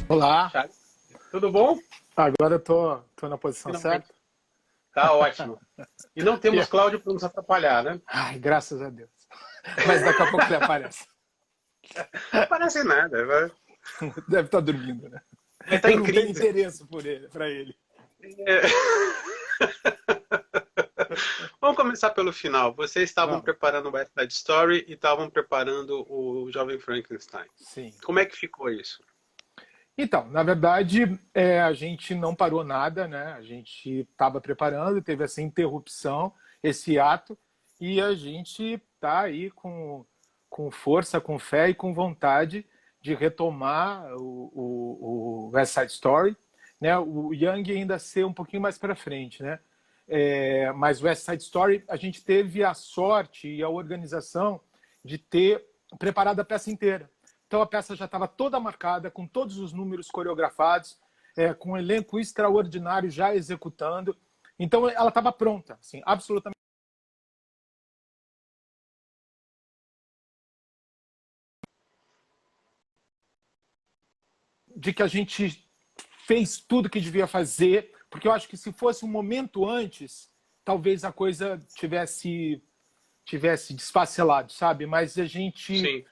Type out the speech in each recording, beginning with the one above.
Olá, Thiago, tudo bom? agora eu tô na posição Finalmente. certa. Tá ótimo. E não temos Yeah. Cláudio para nos atrapalhar, né? Ai, graças a Deus. Mas daqui a pouco ele aparece. Parece nada. Deve estar dormindo, né? Vai estar Eu em não tenho crise. interesse para ele. É. Vamos começar pelo final. Vocês estavam Vamos. preparando o West Side Story e estavam preparando o Jovem Frankenstein. Sim. Como é que ficou isso? Então, na verdade, a gente não parou nada, né? A gente estava preparando, teve essa interrupção, esse ato, e a gente está aí com força, com fé e com vontade de retomar o West Side Story, né? O Young ainda ser um pouquinho mais para frente, né? Mas o West Side Story, a gente teve a sorte e a organização de ter preparado a peça inteira. Então a peça já estava toda marcada, com todos os números coreografados, com um elenco extraordinário já executando. Então ela estava pronta, assim, absolutamente. De que a gente fez tudo que devia fazer, porque eu acho que se fosse um momento antes, talvez a coisa tivesse desfacelado, sabe? Mas a gente... Sim.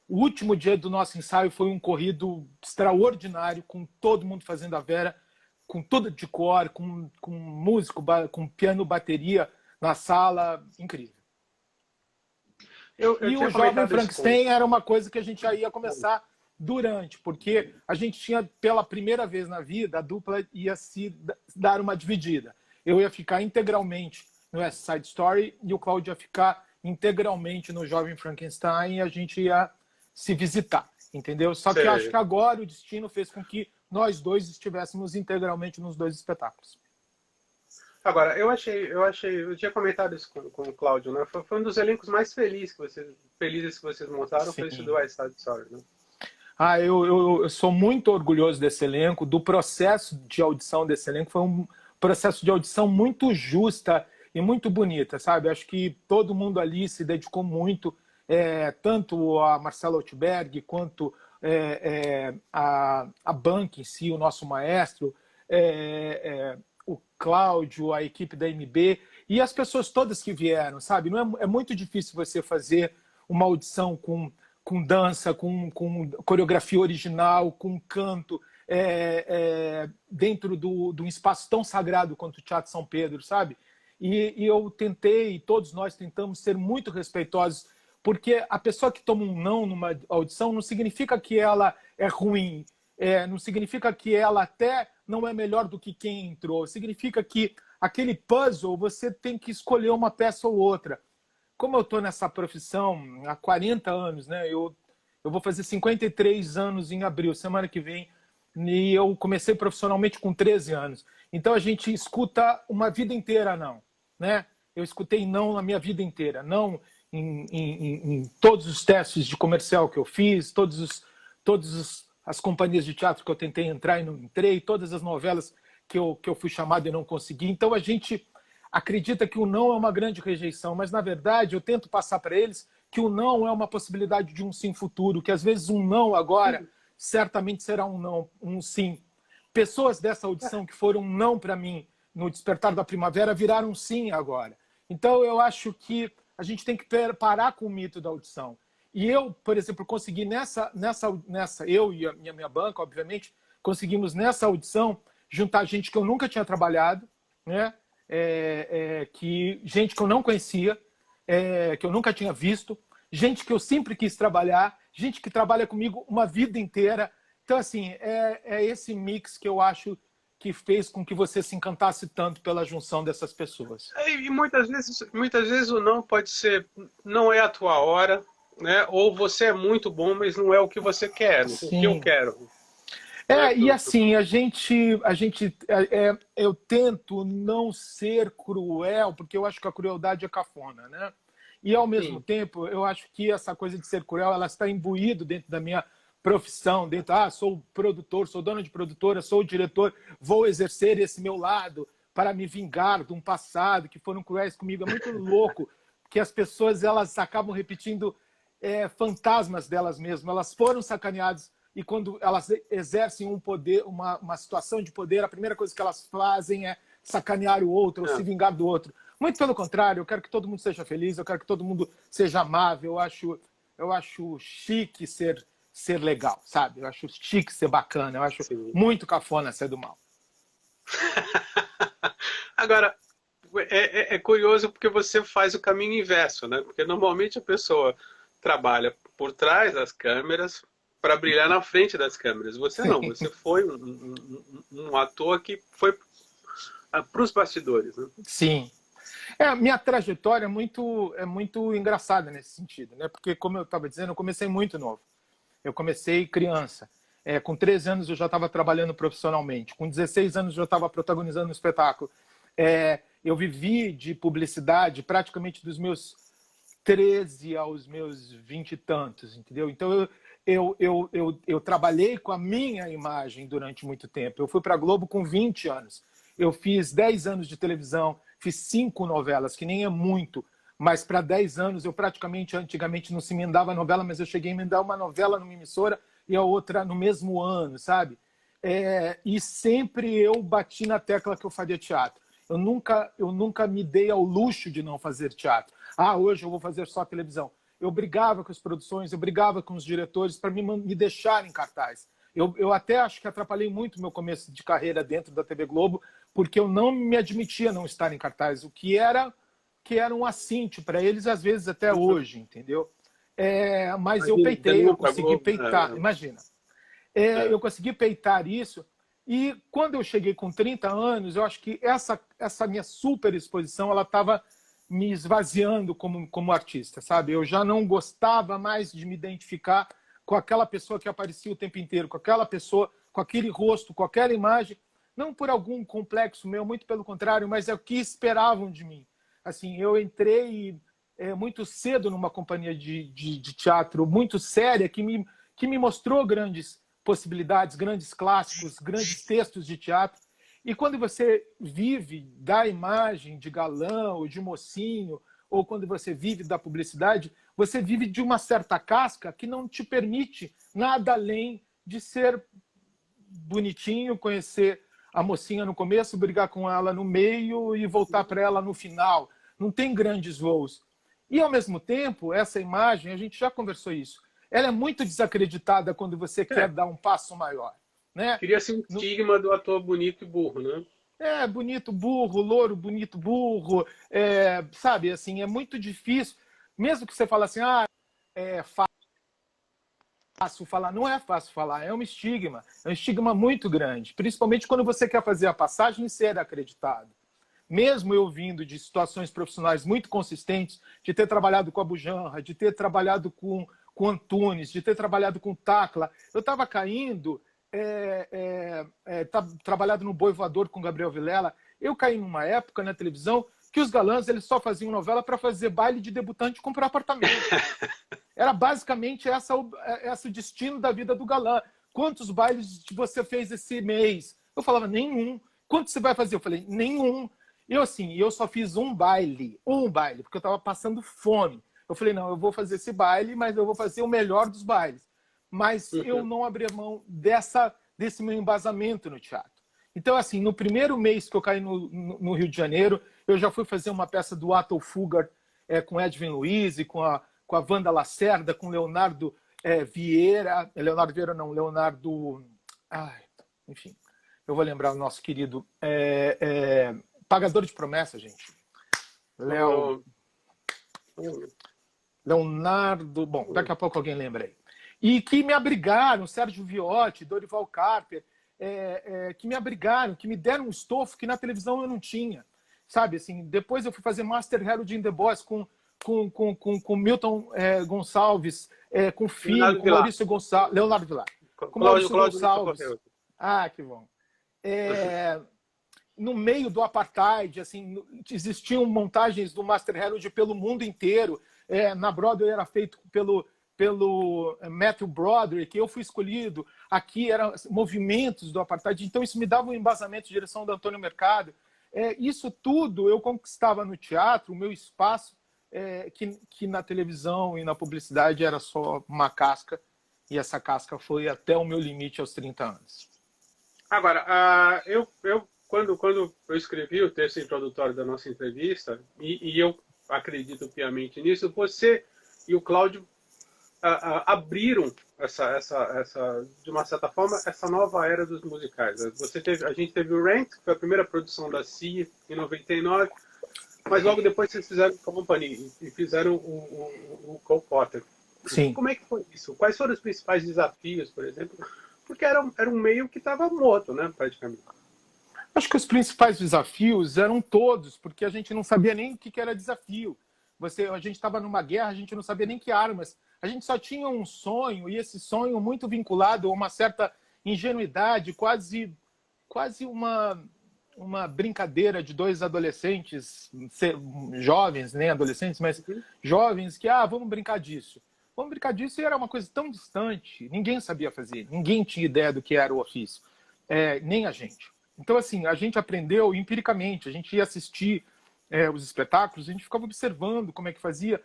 O último dia do nosso ensaio foi um corrido extraordinário, com todo mundo fazendo a Vera, com tudo de cor, com músico, com piano, bateria na sala, incrível. Eu E tinha o Jovem comentado isso com Frankenstein era uma coisa que a gente já ia começar durante, porque a gente tinha, pela primeira vez na vida, a dupla ia se dar uma dividida. Eu ia ficar integralmente no West Side Story e o Cláudio ia ficar integralmente no Jovem Frankenstein e a gente ia se visitar, entendeu? Só que eu acho você. que agora o destino fez com que nós dois estivéssemos integralmente nos dois espetáculos. Agora, eu tinha comentado isso com o Cláudio, né? Foi um dos elencos mais felizes que vocês montaram, foi esse Sim. do West Side Story, né? Ah, eu sou muito orgulhoso desse elenco, do processo de audição desse elenco. Foi um processo de audição muito justa e muito bonita, sabe? Acho que todo mundo ali se dedicou muito, tanto a Marcela Outberg quanto a Bank em si, o nosso maestro, o Cláudio, a equipe da MB e as pessoas todas que vieram, sabe? Não é muito difícil você fazer uma audição com dança, com coreografia original, com canto, dentro de um espaço tão sagrado quanto o Teatro São Pedro, sabe? E eu tentei, todos nós tentamos ser muito respeitosos, porque a pessoa que toma um não numa audição não significa que ela é ruim, não significa que ela até não é melhor do que quem entrou, significa que aquele puzzle você tem que escolher uma peça ou outra. Como eu estou nessa profissão há 40 anos, né? Eu vou fazer 53 anos em abril, semana que vem, e eu comecei profissionalmente com 13 anos. Então a gente escuta uma vida inteira não, né? Eu escutei não na minha vida inteira, não em todos os testes de comercial que eu fiz, todas as companhias de teatro que eu tentei entrar e não entrei, todas as novelas que eu fui chamado e não consegui. Então a gente acredita que o não é uma grande rejeição, mas na verdade eu tento passar para eles que o não é uma possibilidade de um sim futuro, que às vezes um não agora certamente será um não, um sim. Pessoas dessa audição que foram um não para mim no Despertar da Primavera viraram um sim agora. Então eu acho que a gente tem que parar com o mito da audição. E eu, por exemplo, consegui eu e a minha banca, obviamente, conseguimos nessa audição juntar gente que eu nunca tinha trabalhado, né? Gente que eu não conhecia, que eu nunca tinha visto, gente que eu sempre quis trabalhar, gente que trabalha comigo uma vida inteira. Então, assim, é esse mix que eu acho que fez com que você se encantasse tanto pela junção dessas pessoas. E muitas vezes o não pode ser, não é a tua hora, né? Ou você é muito bom, mas não é o que você quer, o que eu Sim. quero. Né? E assim, eu tento não ser cruel, porque eu acho que a crueldade é cafona, né? E ao mesmo Sim. tempo, eu acho que essa coisa de ser cruel, ela está imbuído dentro da minha profissão, sou produtor, sou dono de produtora, sou diretor, vou exercer esse meu lado para me vingar de um passado que foram cruéis comigo. É muito louco que as pessoas elas acabam repetindo fantasmas delas mesmas. Elas foram sacaneadas e quando elas exercem um poder, uma situação de poder, a primeira coisa que elas fazem é sacanear o outro ou se vingar do outro. Muito pelo contrário, eu quero que todo mundo seja feliz, eu quero que todo mundo seja amável, eu acho chique ser legal, sabe? Eu acho chique ser bacana, eu acho muito cafona ser do mal. Agora, é curioso porque você faz o caminho inverso, né? Porque normalmente a pessoa trabalha por trás das câmeras para brilhar na frente das câmeras. Você não, você foi um ator que foi para os bastidores, né? Sim. A minha trajetória é muito engraçada nesse sentido, né? Porque, como eu estava dizendo, eu comecei muito novo. Eu comecei criança. Com 13 anos eu já estava trabalhando profissionalmente. Com 16 anos eu já estava protagonizando um espetáculo. Eu vivi de publicidade praticamente dos meus 13 aos meus 20 e tantos, entendeu? Então eu trabalhei com a minha imagem durante muito tempo. Eu fui para a Globo com 20 anos. Eu fiz 10 anos de televisão, fiz 5 novelas, que nem é muito, mas para 10 anos eu praticamente, antigamente não se emendava novela, mas eu cheguei a emendar uma novela numa emissora e a outra no mesmo ano, sabe? E sempre eu bati na tecla que eu faria teatro. Eu nunca me dei ao luxo de não fazer teatro. Hoje eu vou fazer só televisão. Eu brigava com as produções, eu brigava com os diretores para me deixarem em cartaz. Eu até acho que atrapalhei muito meu começo de carreira dentro da TV Globo, porque eu não me admitia não estar em cartaz, o que era um assinte para eles, às vezes até hoje, entendeu? Mas eu peitei, eu consegui peitar, imagina. Eu consegui peitar isso, e quando eu cheguei com 30 anos, eu acho que essa minha super exposição, ela estava me esvaziando como artista, sabe? Eu já não gostava mais de me identificar com aquela pessoa que aparecia o tempo inteiro, com aquela pessoa, com aquele rosto, com aquela imagem, não por algum complexo meu, muito pelo contrário, mas é o que esperavam de mim. Assim, eu entrei muito cedo numa companhia de teatro muito séria que me mostrou grandes possibilidades, grandes clássicos, grandes textos de teatro. E quando você vive da imagem de galã ou de mocinho, ou quando você vive da publicidade, você vive de uma certa casca que não te permite nada além de ser bonitinho, conhecer a mocinha no começo, brigar com ela no meio e voltar para ela no final. Não tem grandes voos. E, ao mesmo tempo, essa imagem, a gente já conversou isso, ela é muito desacreditada quando você quer dar um passo maior. Né? Cria-se um estigma do ator bonito e burro, né? Bonito, burro, louro, bonito, burro. Sabe, assim, é muito difícil. Mesmo que você fale assim, é fácil falar. Não é fácil falar, é um estigma muito grande. Principalmente quando você quer fazer a passagem e ser acreditado. Mesmo eu vindo de situações profissionais muito consistentes, de ter trabalhado com a Bujanra, de ter trabalhado com Antunes, de ter trabalhado com Tacla, eu estava caindo... trabalhado no Boi Voador com Gabriel Vilela, eu caí numa época na televisão que os galãs eles só faziam novela para fazer baile de debutante e comprar apartamento. Era basicamente esse o destino da vida do galã. Quantos bailes você fez esse mês? Eu falava, nenhum. Quanto você vai fazer? Eu falei, nenhum. Eu só fiz um baile, porque eu estava passando fome. Eu falei, não, eu vou fazer esse baile, mas eu vou fazer o melhor dos bailes. Mas eu não abri mão desse meu embasamento no teatro. Então, assim, no primeiro mês que eu caí no Rio de Janeiro, eu já fui fazer uma peça do Ato Fugger com Edwin Luiz, com a Wanda Lacerda, com Leonardo Vieira. Leonardo Vieira não, Leonardo... enfim, eu vou lembrar o nosso querido Pagador de Promessa, gente. Leonardo... Bom, daqui a pouco alguém lembra aí. E que me abrigaram, Sérgio Viotti, Dorival Carper, que me abrigaram, que me deram um estofo que na televisão eu não tinha. Sabe, assim, depois eu fui fazer Master Harold in the Boys com Milton Gonçalves, com o filho, Leonardo com Maurício Gonçalves, Leonardo Vilar, com Maurício Gonçalves. Que bom. No meio do apartheid, assim, existiam montagens do Master Harold pelo mundo inteiro. Na Broadway era feito pelo Matthew Broderick, eu fui escolhido. Aqui eram movimentos do apartheid, então isso me dava um embasamento de direção do Antônio Mercado. Isso tudo eu conquistava no teatro, o meu espaço, que na televisão e na publicidade era só uma casca, e essa casca foi até o meu limite aos 30 anos. Agora, quando eu escrevi o texto introdutório da nossa entrevista, e eu acredito piamente nisso, você e o Cláudio abriram de uma certa forma, essa nova era dos musicais. A gente teve o Rent, que foi a primeira produção da CIA em 99, mas logo depois vocês fizeram o Company e fizeram o Cole Potter. Sim. Como é que foi isso? Quais foram os principais desafios, por exemplo? Porque era um meio que estava morto, né, praticamente. Acho que os principais desafios eram todos, porque a gente não sabia nem o que era desafio. A gente estava numa guerra, a gente não sabia nem que armas. A gente só tinha um sonho, e esse sonho muito vinculado a uma certa ingenuidade, quase uma brincadeira de dois adolescentes, jovens, nem adolescentes, mas jovens, que, vamos brincar disso. Vamos brincar disso, e era uma coisa tão distante, ninguém sabia fazer, ninguém tinha ideia do que era o ofício, nem a gente. Então, assim, a gente aprendeu empiricamente, a gente ia assistir os espetáculos, a gente ficava observando como é que fazia,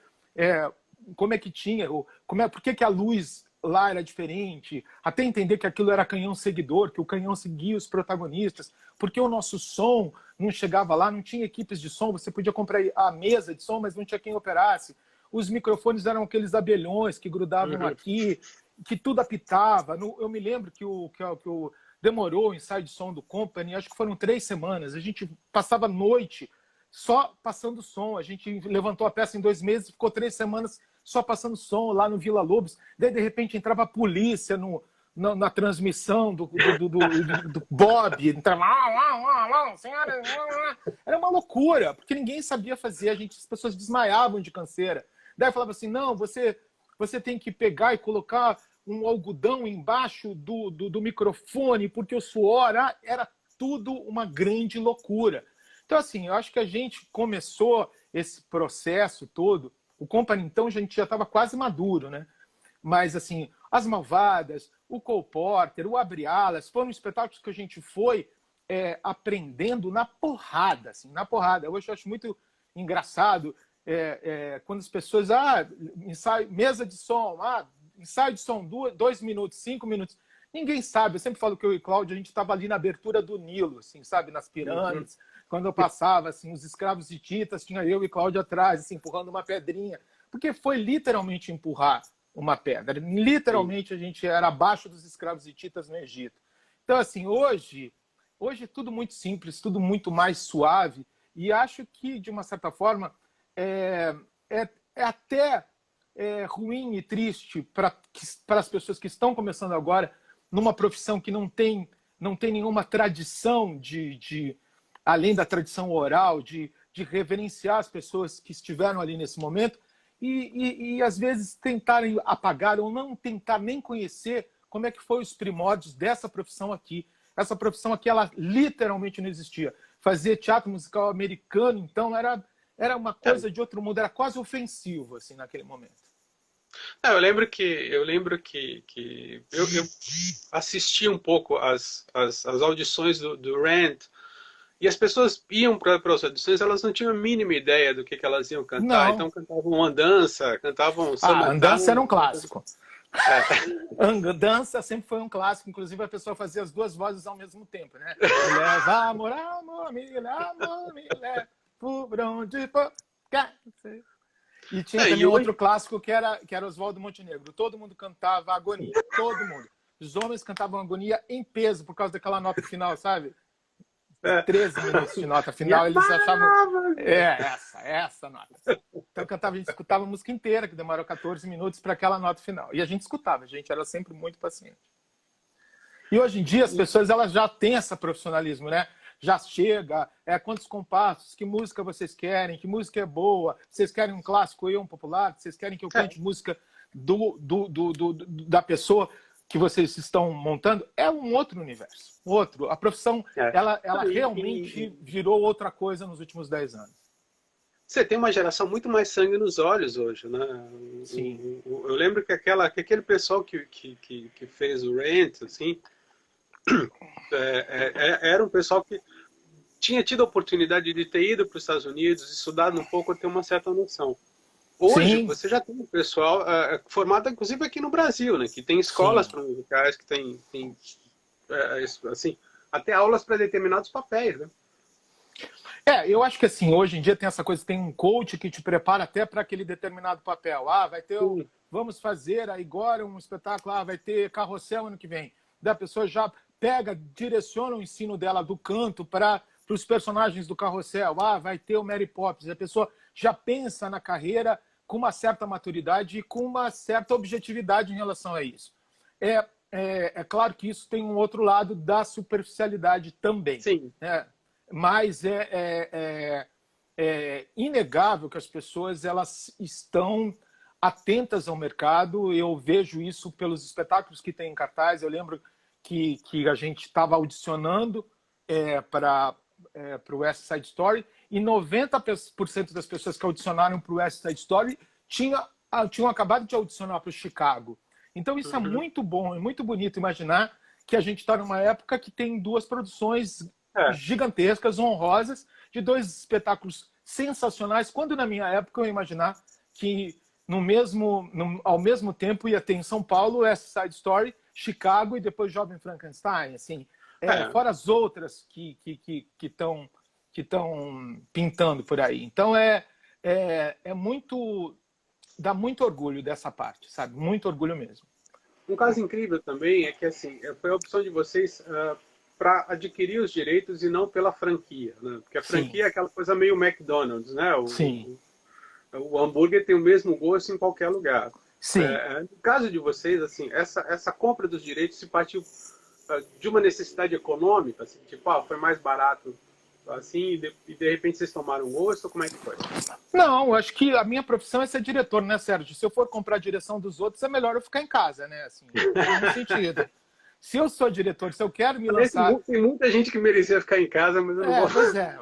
como é que tinha, por que a luz lá era diferente, até entender que aquilo era canhão seguidor, que o canhão seguia os protagonistas, porque o nosso som não chegava lá, não tinha equipes de som, você podia comprar a mesa de som, mas não tinha quem operasse. Os microfones eram aqueles abelhões que grudavam aqui, que tudo apitava. Eu me lembro que demorou o ensaio de som do Company, acho que foram 3 semanas. A gente passava a noite só passando som. A gente levantou a peça em 2 meses, ficou 3 semanas só passando som lá no Vila Lobos. Daí, de repente, entrava a polícia na transmissão do Bob. Entrava, senhora. Era uma loucura, porque ninguém sabia fazer. As pessoas desmaiavam de canseira. Daí falava assim, não, você tem que pegar e colocar um algodão embaixo do microfone, porque o suor era tudo uma grande loucura. Então, assim, eu acho que a gente começou esse processo todo, o Company, então, a gente já estava quase maduro, né? Mas, assim, As Malvadas, o Cole Porter, o Abre Alas, foram espetáculos que a gente foi aprendendo na porrada, assim, na porrada. Hoje eu acho muito engraçado quando as pessoas, ensaio, mesa de som, ensaio de som, 2 minutos, 5 minutos. Ninguém sabe. Eu sempre falo que eu e o Cláudio, a gente estava ali na abertura do Nilo, assim, sabe? Nas pirâmides. Quando eu passava, assim, os escravos hititas, tinha eu e o Cláudio atrás, assim, empurrando uma pedrinha. Porque foi literalmente empurrar uma pedra. Literalmente a gente era abaixo dos escravos hititas no Egito. Então, assim, hoje é tudo muito simples, tudo muito mais suave. E acho que, de uma certa forma, é até ruim e triste para as pessoas que estão começando agora numa profissão que não tem nenhuma tradição além da tradição oral, de reverenciar as pessoas que estiveram ali nesse momento e às vezes tentarem apagar ou não tentar nem conhecer como é que foi os primórdios dessa profissão aqui. Essa profissão aqui, ela literalmente não existia. Fazer teatro musical americano, então, era uma coisa de outro mundo, era quase ofensivo, assim, naquele momento. Eu lembro que eu assisti um pouco as audições do Rent, e as pessoas iam para as audições, elas não tinham a mínima ideia do que elas iam cantar. Não. Então cantavam Andança, cantavam Andança era um clássico. Andança sempre foi um clássico, inclusive a pessoa fazia as 2 vozes ao mesmo tempo, né? Me leva, amor, me leva, por onde for. E tinha também outro clássico que era Oswaldo Montenegro. Todo mundo cantava Agonia, todo mundo. Os homens cantavam Agonia em peso por causa daquela nota final, sabe? 13 minutos de nota final, eles achavam... essa nota. Então a gente escutava a música inteira, que demorou 14 minutos para aquela nota final. E a gente escutava, a gente era sempre muito paciente. E hoje em dia as pessoas elas já têm esse profissionalismo, né? Já chega, quantos compassos, que música vocês querem, que música é boa, vocês querem um clássico e um popular, vocês querem que eu cante música da pessoa que vocês estão montando, é um outro universo. A profissão, ela realmente virou outra coisa nos últimos 10 anos. Você tem uma geração muito mais sangue nos olhos hoje, né? Sim. Eu lembro que aquele pessoal que fez o Rent, assim, era um pessoal que tinha tido a oportunidade de ter ido para os Estados Unidos, estudado um pouco, ter uma certa noção. Hoje Sim, você já tem um pessoal formado, inclusive aqui no Brasil, né? Que tem escolas sim. para musicais, que tem assim, até aulas para determinados papéis, né? Eu acho que assim, hoje em dia tem essa coisa, tem um coach que te prepara até para aquele determinado papel. Ah, vai ter Sim. vamos fazer agora um espetáculo, vai ter Carrossel ano que vem. Da pessoa já pega, direciona o ensino dela do canto para os personagens do Carrossel. Ah, vai ter o Mary Poppins. A pessoa já pensa na carreira com uma certa maturidade e com uma certa objetividade em relação a isso. É claro que isso tem um outro lado da superficialidade também, Sim. né? Mas é inegável que as pessoas elas estão atentas ao mercado. Eu vejo isso pelos espetáculos que tem em cartaz. Eu lembro que a gente estava audicionando para o West Side Story e 90% das pessoas que audicionaram para o West Side Story tinham acabado de audicionar para o Chicago. Então isso é muito bom, é muito bonito imaginar que a gente está numa época que tem duas produções É. gigantescas, honrosas, de dois espetáculos sensacionais, quando na minha época eu ia imaginar que ao mesmo tempo ia ter em São Paulo West Side Story, Chicago e depois Jovem Frankenstein, assim, fora as outras que estão pintando por aí. Então muito, dá muito orgulho dessa parte, sabe? Muito orgulho mesmo. Um caso incrível também é que assim, foi a opção de vocês para adquirir os direitos e não pela franquia, né? Porque a Sim, franquia é aquela coisa meio McDonald's, né? sim, O hambúrguer tem o mesmo gosto em qualquer lugar. sim. No caso de vocês, assim, essa compra dos direitos se partiu de uma necessidade econômica, assim, tipo, foi mais barato assim, e de repente vocês tomaram gosto, como é que foi? Não, acho que a minha profissão é ser diretor, né, Sérgio? Se eu for comprar a direção dos outros, é melhor eu ficar em casa, né? Assim, no mesmo sentido. Se eu sou diretor, se eu quero me lançar. Tem muita gente que merecia ficar em casa, mas eu não vou. Pois é.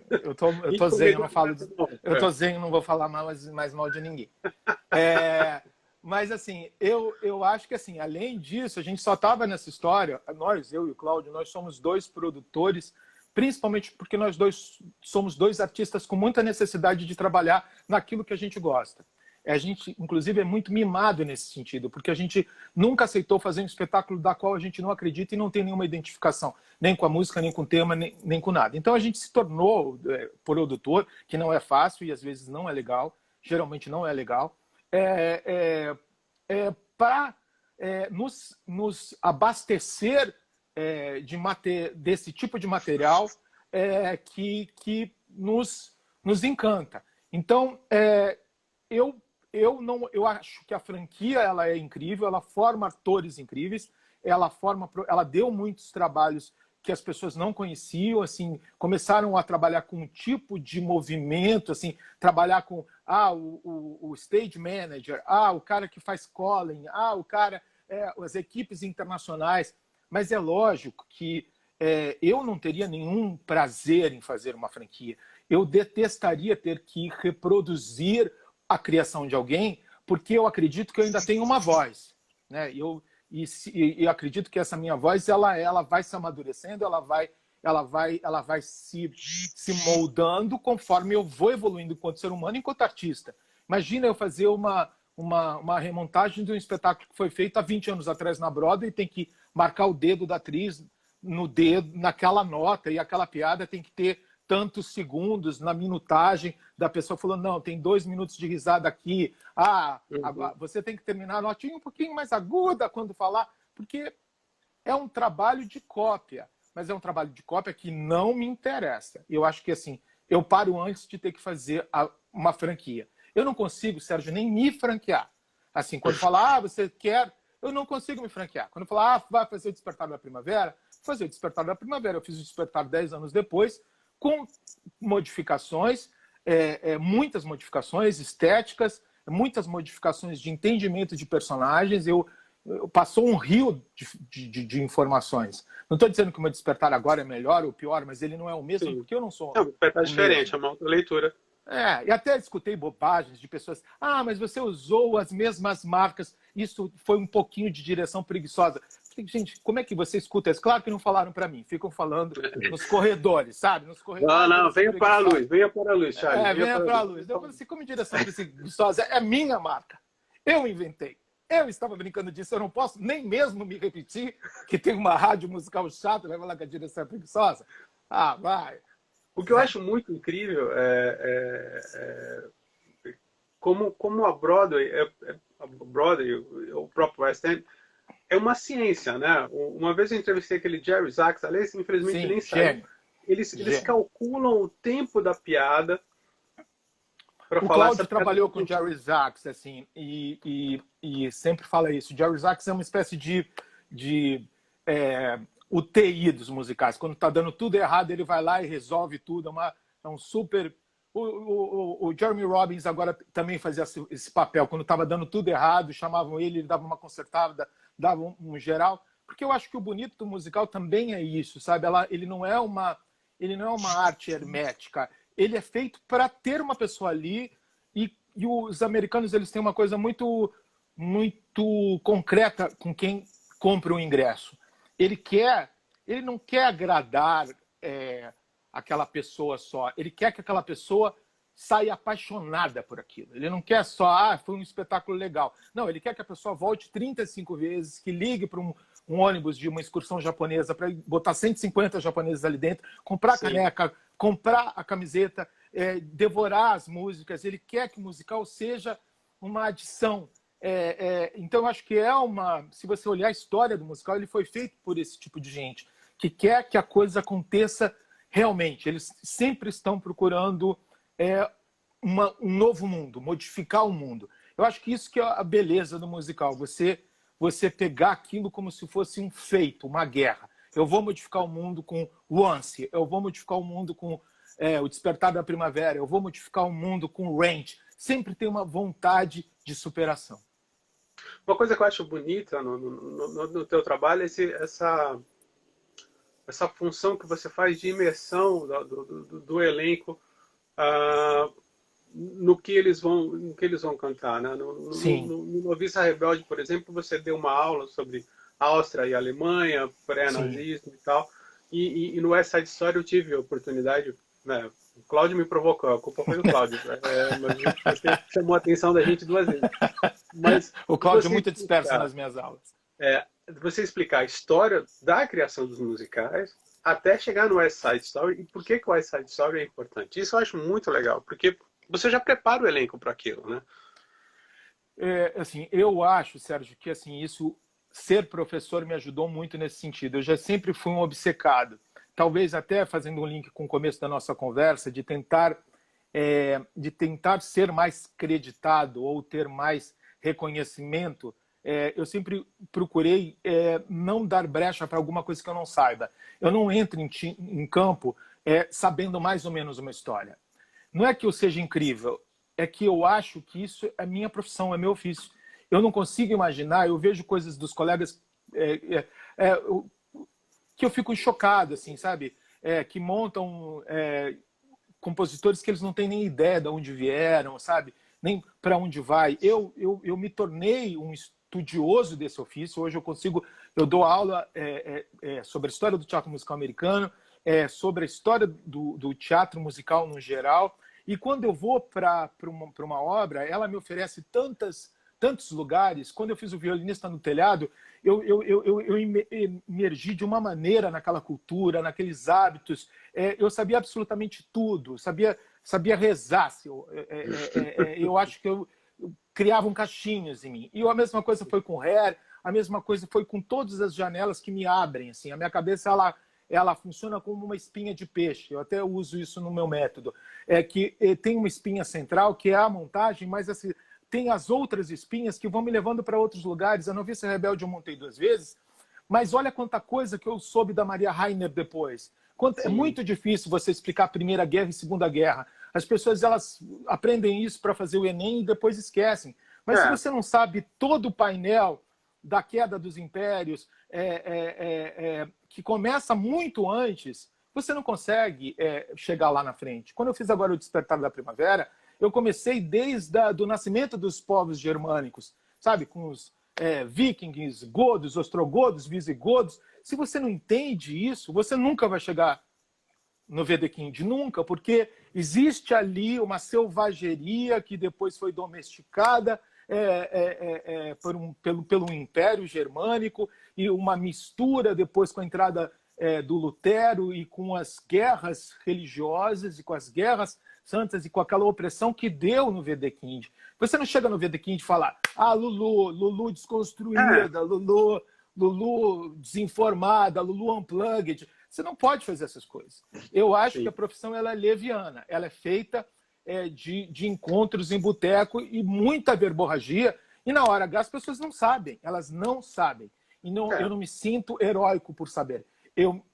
Eu tô zen, eu não falo. Eu tô É. zen, eu não vou falar mais mal de ninguém. Mas assim, eu acho que assim, além disso, a gente só estava nessa história, eu e o Cláudio, nós somos dois produtores, principalmente porque nós dois somos dois artistas com muita necessidade de trabalhar naquilo que a gente gosta. A gente, inclusive, é muito mimado nesse sentido, porque a gente nunca aceitou fazer um espetáculo da qual a gente não acredita e não tem nenhuma identificação, nem com a música, nem com o tema, nem com nada. Então a gente se tornou produtor, que não é fácil e às vezes não é legal, geralmente não é legal, para nos abastecer desse tipo de material que nos encanta. Então, eu acho que a franquia ela é incrível, ela forma atores incríveis, ela deu muitos trabalhos que as pessoas não conheciam, assim, começaram a trabalhar com um tipo de movimento, assim, trabalhar com o stage manager, o cara que faz calling, o cara, as equipes internacionais. Mas é lógico que eu não teria nenhum prazer em fazer uma franquia. Eu detestaria ter que reproduzir a criação de alguém, porque eu acredito que eu ainda tenho uma voz, né? E acredito que essa minha voz ela vai se amadurecendo, ela vai se moldando conforme eu vou evoluindo enquanto ser humano, enquanto artista. Imagina eu fazer uma remontagem de um espetáculo que foi feito há 20 anos atrás na Broadway e tem que marcar o dedo da atriz no dedo, naquela nota, e aquela piada tem que ter tantos segundos na minutagem da pessoa falando, não, tem 2 minutos de risada aqui, você tem que terminar a notinha um pouquinho mais aguda quando falar, porque é um trabalho de cópia, mas é um trabalho de cópia que não me interessa. Eu acho que assim, eu paro antes de ter que fazer uma franquia. Eu não consigo, Sérgio, nem me franquear. Assim, quando falar, você quer, eu não consigo me franquear. Quando falar, vai fazer o Despertar da Primavera, fazer o Despertar da Primavera. Eu fiz o Despertar 10 anos depois, com modificações, muitas modificações estéticas, muitas modificações de entendimento de personagens. Passou um rio de informações. Não estou dizendo que o meu Despertar agora é melhor ou pior, mas ele não é o mesmo, Sim. porque eu não sou o Despertar é diferente, mesmo. é uma outra leitura. E até escutei bobagens de pessoas. Mas você usou as mesmas marcas. Isso foi um pouquinho de direção preguiçosa. Gente, como é que você escuta isso? Claro que não falaram para mim, ficam falando nos corredores, sabe? Nos Não, corredores. não, venha para a luz, venha para a luz, Charles. Venha para a luz. Eu falei assim, como direção preguiçosa, é minha marca. Eu inventei. Eu estava brincando disso, eu não posso nem mesmo me repetir que tem uma rádio musical chata, vai falar que a direção é preguiçosa. Ah, vai. O que eu acho muito incrível como a Broadway, o próprio West End, é uma ciência, né? Uma vez eu entrevistei aquele Jerry Zaks, aliás, infelizmente Sim, nem sabe. Eles calculam o tempo da piada para falar. O Cláudio trabalhou com o Jerry Zaks, assim, e sempre fala isso. O Jerry Zaks é uma espécie de UTI dos musicais. Quando está dando tudo errado, ele vai lá e resolve tudo. É um super... O Jeremy Robbins agora também fazia esse papel. Quando estava dando tudo errado, chamavam ele dava uma consertada, dava um geral. Porque eu acho que o bonito do musical também é isso, sabe? Ele não é uma arte hermética. Ele é feito para ter uma pessoa ali e os americanos eles têm uma coisa muito concreta com quem compra o ingresso. Ele não quer agradar aquela pessoa só. Ele quer que aquela pessoa saia apaixonada por aquilo. Ele não quer só, foi um espetáculo legal. Não, ele quer que a pessoa volte 35 vezes, que ligue para um ônibus de uma excursão japonesa para botar 150 japoneses ali dentro, comprar a caneca, comprar a camiseta, devorar as músicas. Ele quer que o musical seja uma adição. Então, eu acho que se você olhar a história do musical, ele foi feito por esse tipo de gente, que quer que a coisa aconteça realmente. Eles sempre estão procurando um novo mundo, modificar o mundo. Eu acho que isso que é a beleza do musical, você pegar aquilo como se fosse um feito, uma guerra. Eu vou modificar o mundo com Once, eu vou modificar o mundo com O Despertar da Primavera, eu vou modificar o mundo com Range. Sempre tem uma vontade de superação. Uma coisa que eu acho bonita no teu trabalho é essa função que você faz de imersão do elenco no que eles vão cantar, né? No Noviça Rebelde, por exemplo, você deu uma aula sobre Áustria e Alemanha, pré-nazismo e tal, e no West Side Story eu tive a oportunidade, né? O Cláudio me provocou, a culpa foi do Cláudio, mas você chamou a atenção da gente 2 vezes. Mas o Cláudio é muito disperso nas minhas aulas. Você explicar a história da criação dos musicais até chegar no West Side Story e por que o West Side Story é importante. Isso eu acho muito legal, porque você já prepara o elenco para aquilo, né? Assim, eu acho, Sérgio, que assim, ser professor me ajudou muito nesse sentido. Eu já sempre fui um obcecado. Talvez até fazendo um link com o começo da nossa conversa, de tentar ser mais creditado ou ter mais reconhecimento. Eu sempre procurei não dar brecha para alguma coisa que eu não saiba. Eu não entro em campo sabendo mais ou menos uma história. Não é que eu seja incrível, é que eu acho que isso é minha profissão, é meu ofício. Eu não consigo imaginar, eu vejo coisas dos colegas que eu fico chocado, assim, sabe? Que montam compositores que eles não têm nem ideia de onde vieram, sabe? Nem para onde vai. Eu me tornei um estudioso desse ofício. Hoje eu dou aula sobre a história do teatro musical americano, sobre a história do teatro musical no geral. E quando eu vou para uma obra, ela me oferece tantos lugares. Quando eu fiz o Violinista no Telhado, eu emergi de uma maneira naquela cultura, naqueles hábitos. Eu sabia absolutamente tudo, sabia rezar. Eu acho que eu criavam caixinhas em mim. E a mesma coisa foi com o Hair, a mesma coisa foi com todas as janelas que me abrem. Assim. A minha cabeça ela funciona como uma espinha de peixe. Eu até uso isso no meu método. Que tem uma espinha central, que é a montagem, mas assim, tem as outras espinhas que vão me levando para outros lugares. A Noviça Rebelde eu montei 2 vezes, mas olha quanta coisa que eu soube da Maria Rainer depois. É muito difícil você explicar a Primeira Guerra e Segunda Guerra. As pessoas elas aprendem isso para fazer o Enem e depois esquecem. Mas se você não sabe todo o painel da queda dos impérios, que começa muito antes, você não consegue chegar lá na frente. Quando eu fiz agora o Despertar da Primavera, eu comecei desde do nascimento dos povos germânicos, sabe? Com vikings, godos, ostrogodos, visigodos. Se você não entende isso, você nunca vai chegar no Wedekind, nunca, porque existe ali uma selvageria que depois foi domesticada pelo Império Germânico e uma mistura depois com a entrada do Lutero e com as guerras religiosas e com as guerras santas e com aquela opressão que deu no Wedekind. Você não chega no Wedekind e fala Lulu desconstruída, Lulu desinformada, Lulu unplugged. Você não pode fazer essas coisas. Eu acho que a profissão ela é leviana, ela é feita de encontros em boteco e muita verborragia, e na hora H as pessoas não sabem, elas não sabem. E eu não me sinto heróico por saber.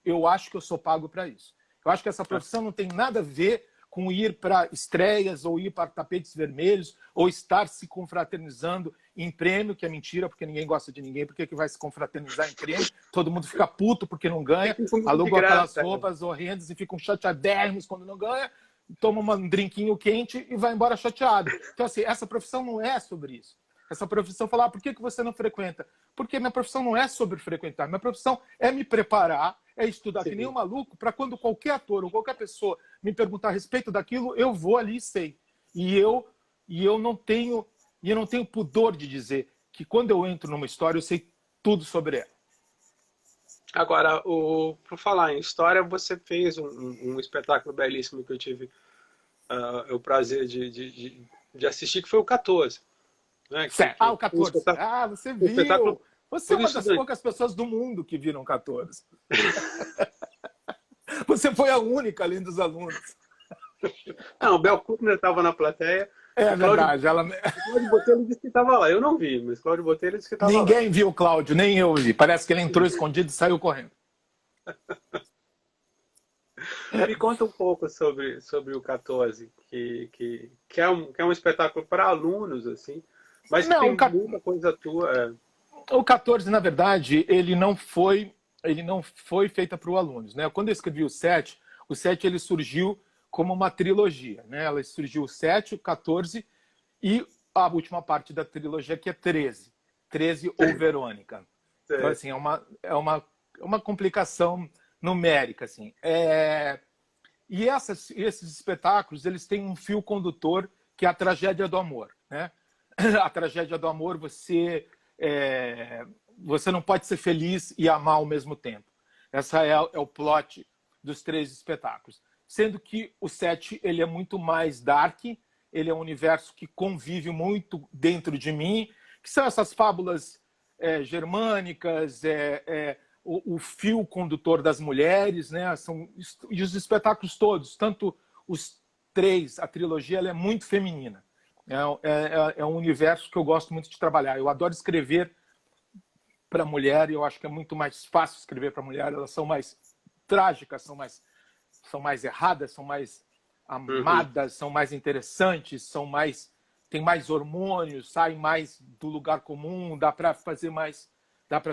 Eu acho que eu sou pago para isso. Eu acho que essa profissão não tem nada a ver com ir para estreias ou ir para tapetes vermelhos ou estar se confraternizando em prêmio, que é mentira, porque ninguém gosta de ninguém, porque que vai se confraternizar em prêmio? Todo mundo fica puto porque não ganha, alugam aquelas roupas horrendas e ficam chateadérrimos quando não ganha, toma um drinquinho quente e vai embora chateado. Então, assim, essa profissão não é sobre isso. Essa profissão fala, por que você não frequenta? Porque minha profissão não é sobre frequentar. Minha profissão é me preparar, é estudar que nem um maluco, para quando qualquer ator ou qualquer pessoa me perguntar a respeito daquilo, eu vou ali e sei. E eu não tenho pudor de dizer que quando eu entro numa história, eu sei tudo sobre ela. Agora, por falar em história, você fez um espetáculo belíssimo que eu tive o prazer de assistir, que foi o 14. Né? O 14. Você viu. Você é uma das poucas pessoas do mundo que viram 14. Você foi a única, além dos alunos. Não, o Bel Kuttner estava na plateia. É verdade. Cláudio Botelho disse que estava lá. Eu não vi, mas Cláudio Botelho disse que estava lá. Ninguém viu o Cláudio, nem eu vi. Parece que ele entrou escondido e saiu correndo. Me conta um pouco sobre o 14, que é um espetáculo para alunos, assim, mas que tem muita coisa tua. O 14, na verdade, ele não foi feita para os alunos, né? Quando eu escrevi o 7 ele surgiu como uma trilogia, né? Ela surgiu o 7, o 14 e a última parte da trilogia, que é 13. 13 ou Verônica. Então, assim, é uma complicação numérica, assim. E esses espetáculos, eles têm um fio condutor, que é a tragédia do amor, né? A tragédia do amor, você não pode ser feliz e amar ao mesmo tempo. Essa é o plot dos 3 espetáculos. Sendo que o 7 ele é muito mais dark, ele é um universo que convive muito dentro de mim, que são essas fábulas germânicas, o fio condutor das mulheres, né? E os espetáculos todos, tanto os 3, a trilogia, ela é muito feminina. É um universo que eu gosto muito de trabalhar. Eu adoro escrever para mulher e eu acho que é muito mais fácil escrever para mulher. Elas são mais trágicas, são mais erradas, são mais amadas, são mais interessantes, tem mais hormônios, saem mais do lugar comum, dá para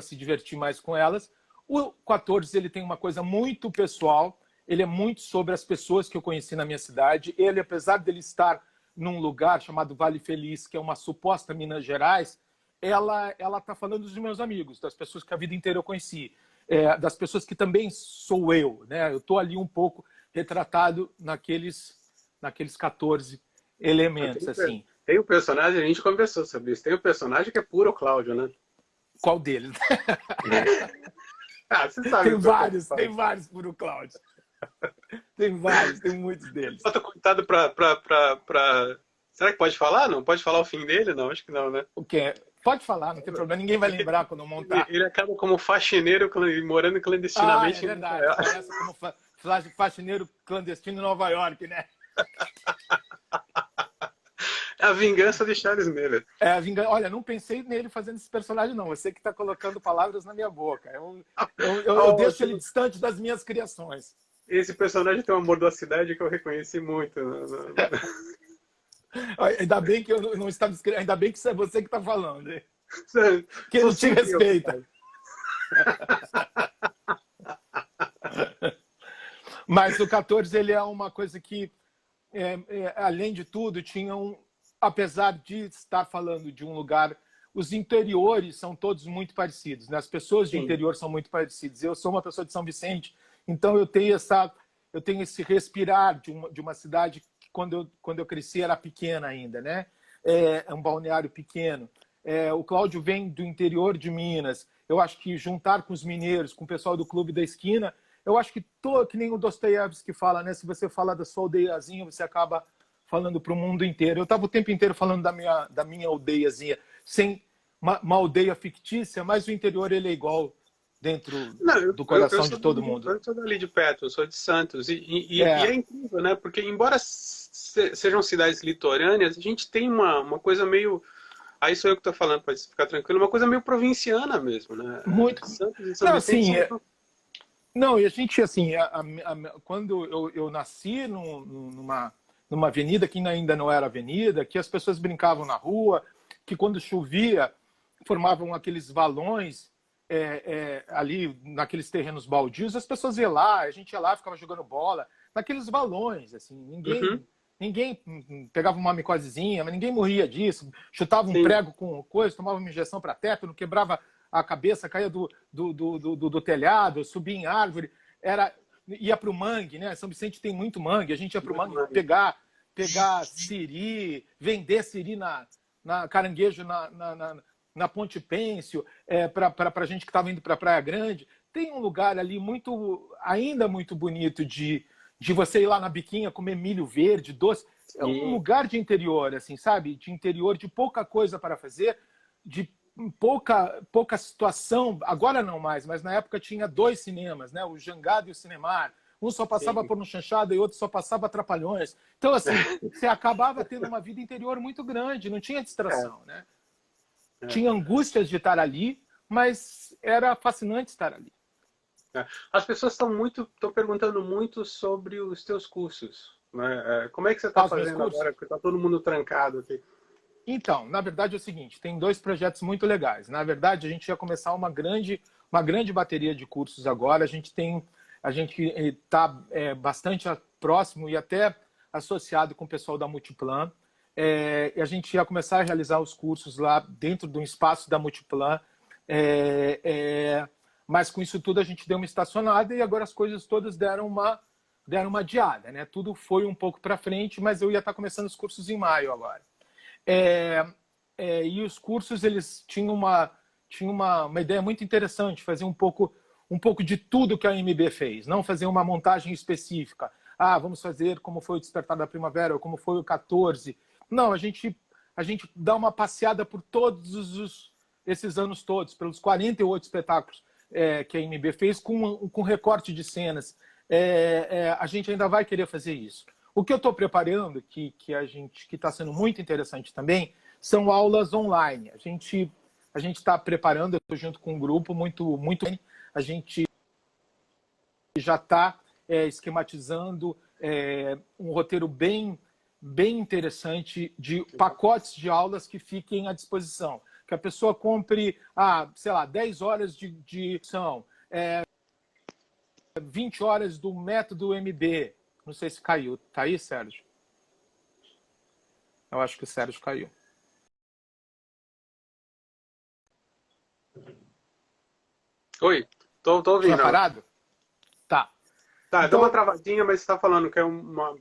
se divertir mais com elas. O 14 ele tem uma coisa muito pessoal, ele é muito sobre as pessoas que eu conheci na minha cidade. Ele, apesar dele estar num lugar chamado Vale Feliz, que é uma suposta Minas Gerais, ela está falando dos meus amigos, das pessoas que a vida inteira eu conheci, das pessoas que também sou eu, né? Eu estou ali um pouco retratado naqueles 14 elementos, assim. Tem um personagem, a gente conversou sobre isso, tem um personagem que é puro Cláudio, né? Qual deles? Você sabe. Tem vários puro Cláudio. Tem vários, tem muitos deles. Falta coitado pra... Será que pode falar? Não? Pode falar o fim dele? Não, acho que não, né? O quê? Pode falar, não tem problema. Ninguém vai lembrar quando eu montar. Ele acaba como faxineiro morando clandestinamente. É verdade. Começa como faxineiro clandestino em Nova York, né? É a vingança de Charles Miller. Olha, não pensei nele fazendo esse personagem, não. Você que está colocando palavras na minha boca. Eu deixo ele distante das minhas criações. Esse personagem tem uma mordosidade que eu reconheci muito. Ainda bem que eu não estava escrevendo. Ainda bem que isso é você que está falando. Hein? Que ele te respeita. Mas o 14 ele é uma coisa que, além de tudo, tinha apesar de estar falando de um lugar os interiores são todos muito parecidos, né? As pessoas de Sim. interior são muito parecidas. Eu sou uma pessoa de São Vicente, então eu tenho esse respirar de uma cidade que quando eu cresci era pequena ainda, né? É um balneário pequeno. O Cláudio vem do interior de Minas. Eu acho que juntar com os mineiros, com o pessoal do Clube da Esquina, eu acho que nem o Dostoiévski fala, né? Se você fala da sua aldeiazinha, você acaba falando para o mundo inteiro. Eu estava o tempo inteiro falando da minha aldeiazinha, sem uma aldeia fictícia, mas o interior ele é igual dentro Não, do coração sou de todo mundo. eu sou dali de perto, eu sou de Santos. E é incrível, né? Porque embora sejam cidades litorâneas, a gente tem uma coisa meio... Aí sou eu que estou falando, pode ficar tranquilo, uma coisa meio provinciana mesmo, né? Muito. Santos e São Não, Vicente assim, são... não, e a gente, assim, quando eu nasci numa avenida que ainda não era avenida, que as pessoas brincavam na rua, que quando chovia formavam aqueles valões ali naqueles terrenos baldios, as pessoas iam lá, a gente ia lá, ficava jogando bola, naqueles valões, assim, Uhum, ninguém pegava uma micosezinha, mas ninguém morria disso, chutava um sim, prego com coisa, tomava uma injeção para teto, não quebrava a cabeça, caía do telhado, subia em árvore, ia para o mangue, né? São Vicente tem muito mangue, a gente ia para o muito mangue mais. pegar siri, vender siri na caranguejo na Ponte Pêncio, para a gente que estava indo para a Praia Grande. Tem um lugar ali ainda muito bonito de você ir lá na Biquinha comer milho verde, doce. É um Sim, lugar de interior, assim, sabe? De interior, de pouca coisa para fazer, de pouca situação. Agora não mais, mas na época tinha 2 cinemas, né? O Jangada e o Cinemar. Um só passava sim. por um chanchada e outro só passava Trapalhões. Então, assim, você acabava tendo uma vida interior muito grande, não tinha É, distração, né? é, Tinha angústias de estar ali, mas era fascinante estar ali. é. As pessoas estão perguntando muito sobre os teus cursos, né? Como é que você está Aos meus fazendo agora? cursos. Porque está todo mundo trancado aqui. Então, na verdade é o seguinte, tem 2 projetos muito legais. Na verdade, a gente ia começar uma grande bateria de cursos agora. A gente está bastante próximo e até associado com o pessoal da Multiplan. E a gente ia começar a realizar os cursos lá dentro do espaço da Multiplan. Mas com isso tudo a gente deu uma estacionada e agora as coisas todas deram uma adiada, né? Tudo foi um pouco para frente, mas eu ia estar começando os cursos em maio agora. E os cursos eles tinham uma ideia muito interessante, fazer um pouco de tudo que a MB fez, não fazer uma montagem específica. Vamos fazer como foi o Despertar da Primavera, ou como foi o 14. Não, a gente dá uma passeada por todos esses anos todos, pelos 48 espetáculos que a MB fez, com recorte de cenas. A gente ainda vai querer fazer isso. O que eu estou preparando, que está sendo muito interessante também, são aulas online. A gente está preparando, eu estou junto com um grupo muito bem. A gente já está esquematizando um roteiro bem interessante de pacotes de aulas que fiquem à disposição. Que a pessoa compre, sei lá, 10 horas de são 20 horas do método MB. Não sei se caiu. Tá aí, Sérgio? Eu acho que o Sérgio caiu. Oi, tô Tinha ouvindo. parado? Tá. Tá, deu uma Então, travadinha, mas você está falando que é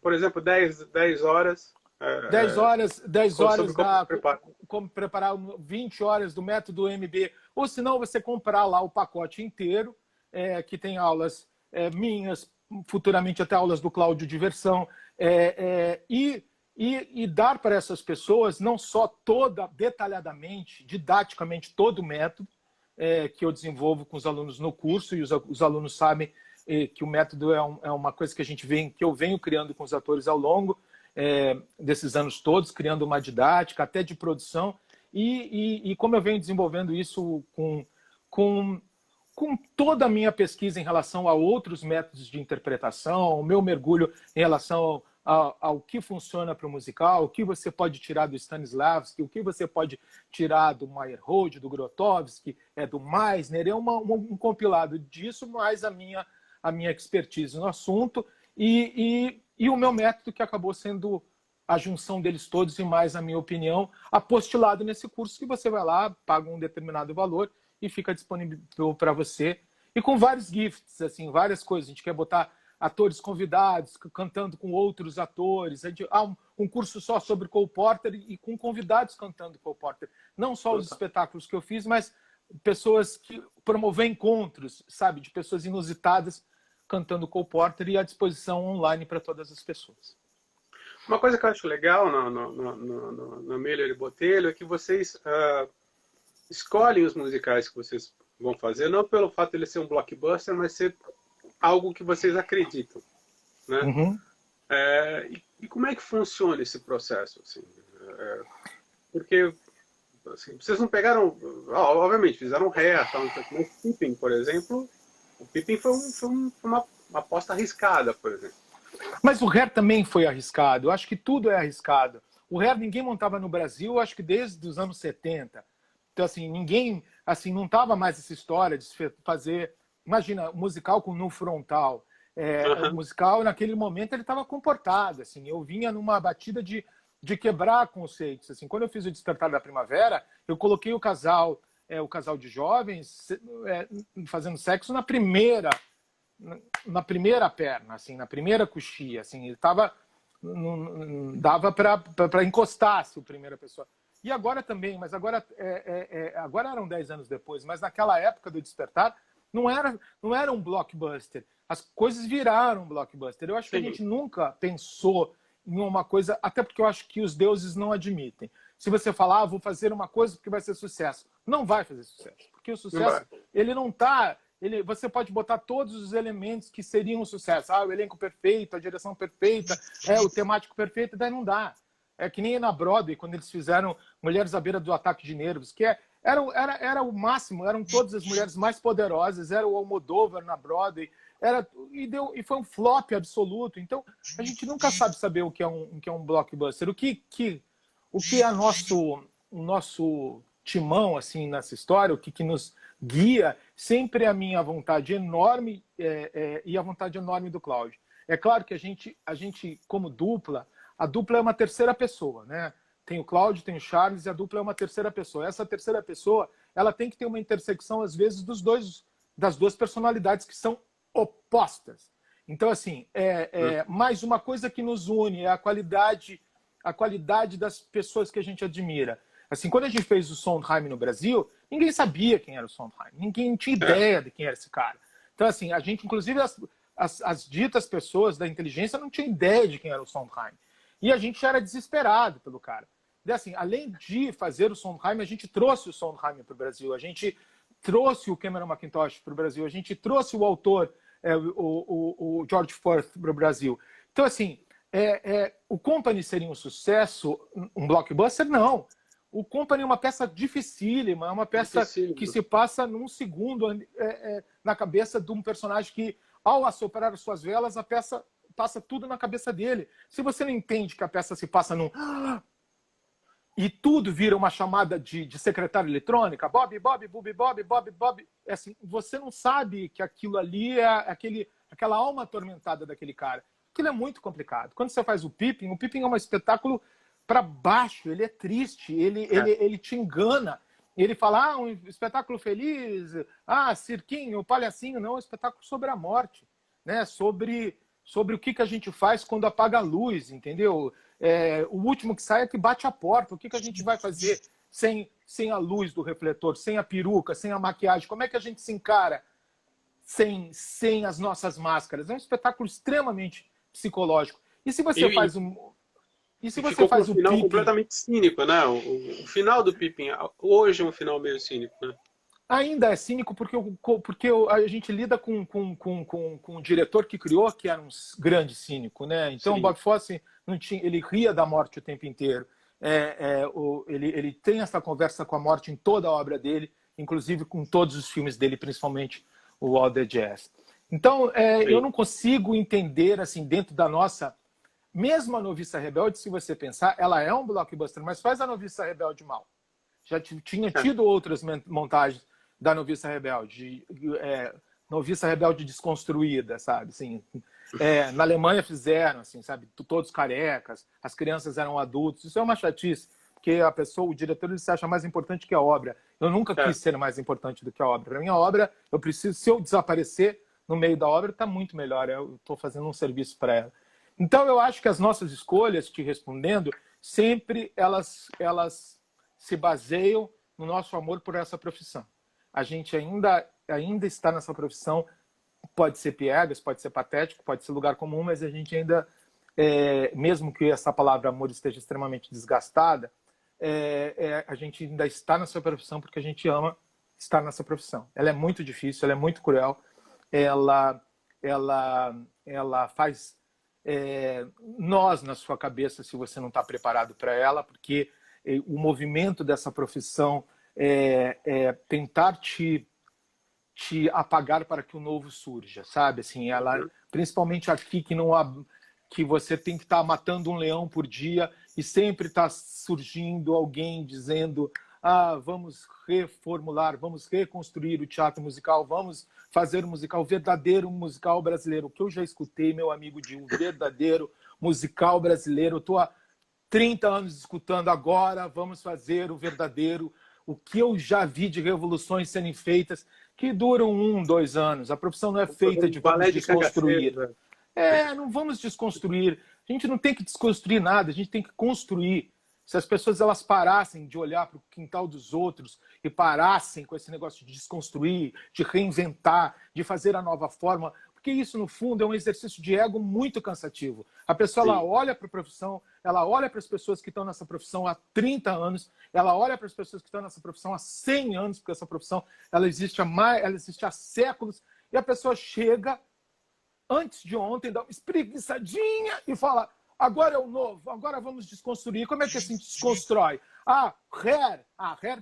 por exemplo, 10 horas. 10 horas Sobre como se prepara. como preparar 20 horas do método MB. Ou se não, você comprar lá o pacote inteiro, que tem aulas minhas, futuramente até aulas do Cláudio Diversão, e dar para essas pessoas não só detalhadamente, didaticamente, todo o método que eu desenvolvo com os alunos no curso, e os alunos sabem que o método é uma coisa que eu venho criando com os atores ao longo desses anos todos, criando uma didática, até de produção, e como eu venho desenvolvendo isso com toda a minha pesquisa em relação a outros métodos de interpretação, o meu mergulho em relação ao que funciona para o musical, o que você pode tirar do Stanislavski, o que você pode tirar do Meyerhold, do Grotowski, do Meisner, um compilado disso, mais a minha expertise no assunto e o meu método que acabou sendo a junção deles todos e mais, na minha opinião, apostilado nesse curso que você vai lá, paga um determinado valor e fica disponível para você. E com vários gifts, assim, várias coisas. A gente quer botar atores convidados, cantando com outros atores. Um curso só sobre Cole Porter e com convidados cantando Cole Porter. Não só os espetáculos que eu fiz, mas pessoas que promover encontros, sabe? De pessoas inusitadas cantando Cole Porter e à disposição online para todas as pessoas. Uma coisa que eu acho legal no Miller e Botelho é que vocês escolhem os musicais que vocês vão fazer, não pelo fato de ele ser um blockbuster, mas ser algo que vocês acreditam, né? Uhum. E como é que funciona esse processo? Assim? Porque assim, vocês não pegaram... obviamente, fizeram Hair, mas Pippin, por exemplo, o Pippin foi uma aposta arriscada, por exemplo. Mas o Hair também foi arriscado. Eu acho que tudo é arriscado. O Hair ninguém montava no Brasil, acho que desde os anos 70. Então, assim, ninguém... Assim, não tava mais essa história de fazer... Imagina, musical com nu frontal. O musical, naquele momento, ele estava comportado. Assim, eu vinha numa batida de quebrar conceitos. Assim, quando eu fiz o Despertar da Primavera, eu coloquei o casal de jovens fazendo sexo na primeira perna, assim, na primeira coxia. Assim, ele tava, dava para encostar-se a primeira pessoa. E agora também, mas agora eram 10 anos depois, mas naquela época do Despertar, não era um blockbuster. As coisas viraram um blockbuster. Eu acho que a gente nunca pensou em uma coisa, até porque eu acho que os deuses não admitem. Se você falar, vou fazer uma coisa porque vai ser sucesso, não vai fazer sucesso. Porque o sucesso, ele não está... Você pode botar todos os elementos que seriam um sucesso. O elenco perfeito, a direção perfeita, o temático perfeito, daí não dá. É que nem na Broadway, quando eles fizeram Mulheres à Beira do Ataque de Nervos, que era o máximo, eram todas as mulheres mais poderosas, era o Almodóvar na Broadway, e foi um flop absoluto. Então, a gente nunca saber o que é um blockbuster. O que é o nosso timão assim, nessa história, o que nos guia, sempre a minha vontade enorme e a vontade enorme do Cláudio. É claro que a gente como dupla, a dupla é uma terceira pessoa, né? Tem o Cláudio, tem o Charles, e a dupla é uma terceira pessoa. Essa terceira pessoa, ela tem que ter uma intersecção, às vezes, das duas personalidades que são opostas. Então, assim, mais uma coisa que nos une é a qualidade das pessoas que a gente admira. Assim, quando a gente fez o Sondheim no Brasil, ninguém sabia quem era o Sondheim. Ninguém tinha ideia de quem era esse cara. Então, assim, a gente, inclusive, as ditas pessoas da inteligência não tinham ideia de quem era o Sondheim. E a gente era desesperado pelo cara. E, assim, além de fazer o Sondheim, a gente trouxe o Sondheim para o Brasil. A gente trouxe o Cameron Mackintosh para o Brasil. A gente trouxe o autor, o George Firth, para o Brasil. Então, assim, o Company seria um sucesso, um blockbuster? Não. O Company é uma peça dificílima, é uma peça que se passa num segundo na cabeça de um personagem que, ao assoprar as suas velas, a peça passa tudo na cabeça dele. Se você não entende que a peça se passa num... E tudo vira uma chamada de secretária eletrônica, Bob, Bob, Bob, Bob, Bob, Bob. Assim, você não sabe que aquilo ali é aquela alma atormentada daquele cara. Aquilo é muito complicado. Quando você faz o Pippin é um espetáculo para baixo, ele é triste, ele te engana. Ele fala, um espetáculo feliz, cirquinho, palhacinho. Não, é um espetáculo sobre a morte, né? Sobre o que a gente faz quando apaga a luz, entendeu? O último que sai é que bate a porta. O que a gente vai fazer sem a luz do refletor, sem a peruca, sem a maquiagem? Como é que a gente se encara sem as nossas máscaras? É um espetáculo extremamente psicológico. E se você faz um... E se você faz um final Pippin... completamente cínico, né? O final do Pippin hoje é um final meio cínico, né? Ainda é cínico porque a gente lida com o diretor que criou, que era um grande cínico, né? Então, sim. O Bob Fosse ele ria da morte o tempo inteiro. Ele tem essa conversa com a morte em toda a obra dele, inclusive com todos os filmes dele, principalmente o All the Jazz. Então, eu não consigo entender, assim, dentro da nossa... Mesmo a Noviça Rebelde, se você pensar, ela é um blockbuster, mas faz a Noviça Rebelde mal. Já tinha tido outras montagens da Noviça Rebelde. Noviça Rebelde Desconstruída, sabe? Assim, na Alemanha fizeram, assim, sabe? Todos carecas, as crianças eram adultos. Isso é uma chatice, porque a pessoa, o diretor, ele se acha mais importante que a obra. Eu nunca quis ser mais importante do que a obra. Para mim, a obra, eu preciso, se eu desaparecer no meio da obra, está muito melhor. Eu estou fazendo um serviço para ela. Então, eu acho que as nossas escolhas, te respondendo, sempre elas se baseiam no nosso amor por essa profissão. A gente ainda está nessa profissão, pode ser piegas, pode ser patético, pode ser lugar comum, mas a gente ainda, mesmo que essa palavra amor esteja extremamente desgastada, a gente ainda está nessa profissão porque a gente ama estar nessa profissão. Ela é muito difícil, ela é muito cruel, ela faz nós na sua cabeça se você não está preparado para ela, porque o movimento dessa profissão tentar te apagar para que o novo surja, sabe? Assim, ela, principalmente aqui que você tem que estar matando um leão por dia e sempre está surgindo alguém dizendo vamos reformular, vamos reconstruir o teatro musical, vamos fazer um musical, verdadeiro musical brasileiro. O que eu já escutei, meu amigo, de um verdadeiro musical brasileiro. Eu estou há 30 anos escutando agora, vamos fazer o verdadeiro. O que eu já vi de revoluções sendo feitas que duram 1, 2 anos. A profissão não é feita de vamos desconstruir. Não vamos desconstruir. A gente não tem que desconstruir nada, a gente tem que construir. Se as pessoas elas parassem de olhar para o quintal dos outros e parassem com esse negócio de desconstruir, de reinventar, de fazer a nova forma, porque isso, no fundo, é um exercício de ego muito cansativo. A pessoa ela olha para a profissão, ela olha para as pessoas que estão nessa profissão há 30 anos, ela olha para as pessoas que estão nessa profissão há 100 anos, porque essa profissão ela existe há séculos, e a pessoa chega, antes de ontem, dá uma espreguiçadinha e fala: agora é o novo, agora vamos desconstruir. Como é que assim desconstrói? Hair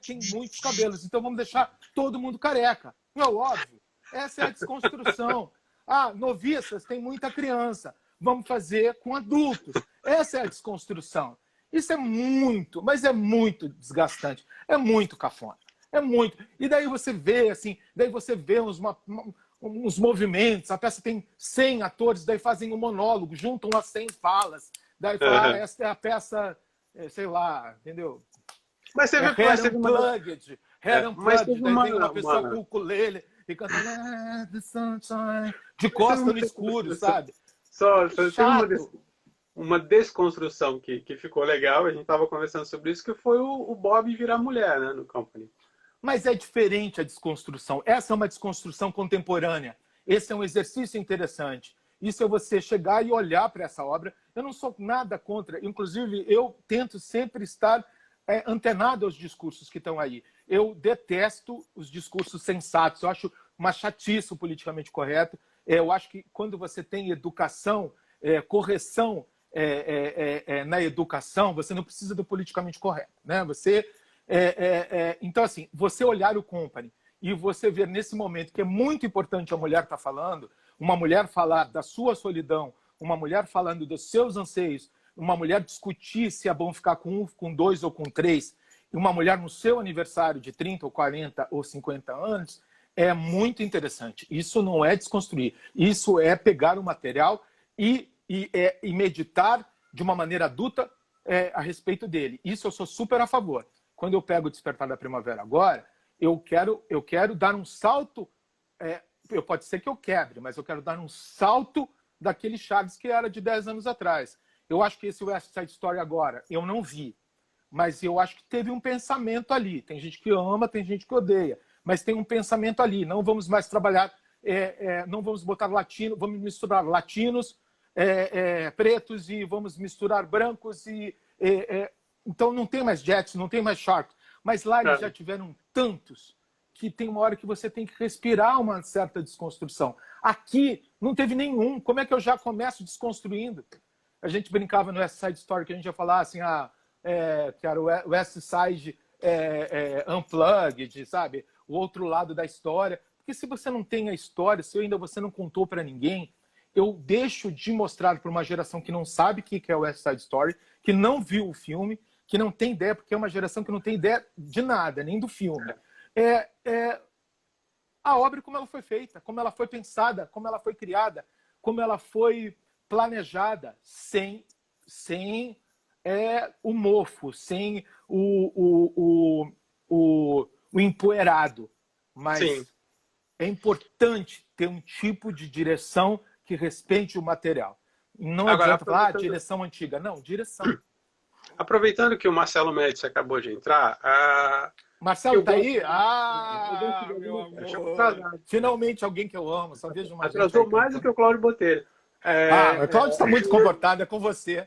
tem muitos cabelos, então vamos deixar todo mundo careca. Não é óbvio? Essa é a desconstrução. Noviças, tem muita criança. Vamos fazer com adultos. Essa é a desconstrução. Isso é muito, mas é muito desgastante. É muito cafona. É muito. E daí você vê, assim, uns movimentos, a peça tem 100 atores, daí fazem um monólogo, juntam as 100 falas. Daí fala, essa é a peça, sei lá, entendeu? Mas você vê Hair Unplugged. Hair Unplugged. Daí tem uma pessoa com o ukulele e canta The Sunshine, de costa no escuro, sabe? Só tem uma desconstrução que ficou legal, a gente estava conversando sobre isso, que foi o Bob virar mulher, né, no Company. Mas é diferente a desconstrução. Essa é uma desconstrução contemporânea. Esse é um exercício interessante. Isso é você chegar e olhar para essa obra. Eu não sou nada contra. Inclusive, eu tento sempre estar antenado aos discursos que estão aí. Eu detesto os discursos sensatos. Eu acho uma chatice o politicamente correto. Eu acho que quando você tem educação, correção na educação, você não precisa do politicamente correto, né? Então, assim, você olhar o Company e você ver nesse momento que é muito importante a mulher estar falando, uma mulher falar da sua solidão, uma mulher falando dos seus anseios, uma mulher discutir se é bom ficar com 1, com 2 ou com 3, e uma mulher no seu aniversário de 30 ou 40 ou 50 anos, é muito interessante. Isso não é desconstruir, isso é pegar o material e meditar de uma maneira adulta a respeito dele. Isso eu sou super a favor. Quando eu pego o Despertar da Primavera agora, eu quero dar um salto, pode ser que eu quebre, mas eu quero dar um salto daquele Chaves que era de 10 anos atrás. Eu acho que esse West Side Story agora, eu não vi, mas eu acho que teve um pensamento ali. Tem gente que ama, tem gente que odeia, mas tem um pensamento ali. Não vamos mais trabalhar, não vamos botar latino, vamos misturar latinos, pretos e vamos misturar brancos então não tem mais Jets, não tem mais Shark, mas lá eles já tiveram tantos que tem uma hora que você tem que respirar uma certa desconstrução. Aqui não teve nenhum. Como é que eu já começo desconstruindo? A gente brincava no West Side Story que a gente ia falar assim, que era o West Side Unplugged, sabe? O outro lado da história. Porque se você não tem a história, se ainda você não contou para ninguém, eu deixo de mostrar para uma geração que não sabe o que é o West Side Story, que não viu o filme, que não tem ideia, porque é uma geração que não tem ideia de nada, nem do filme. a obra como ela foi feita, como ela foi pensada, como ela foi criada, como ela foi planejada, sem o mofo, sem o empoeirado. Sim. Mas é importante ter um tipo de direção que respeite o material. Não Agora, adianta falar, direção antiga. Não, direção. aproveitando que o Marcelo Médici acabou de entrar, Marcelo tá aí? alguém que Meu chegou amor. atrasado. Finalmente alguém que eu amo. Só vejo uma gente aí Atrasou mais do que cantando. o Cláudio Botelho. O Cláudio está muito comportado, é com você.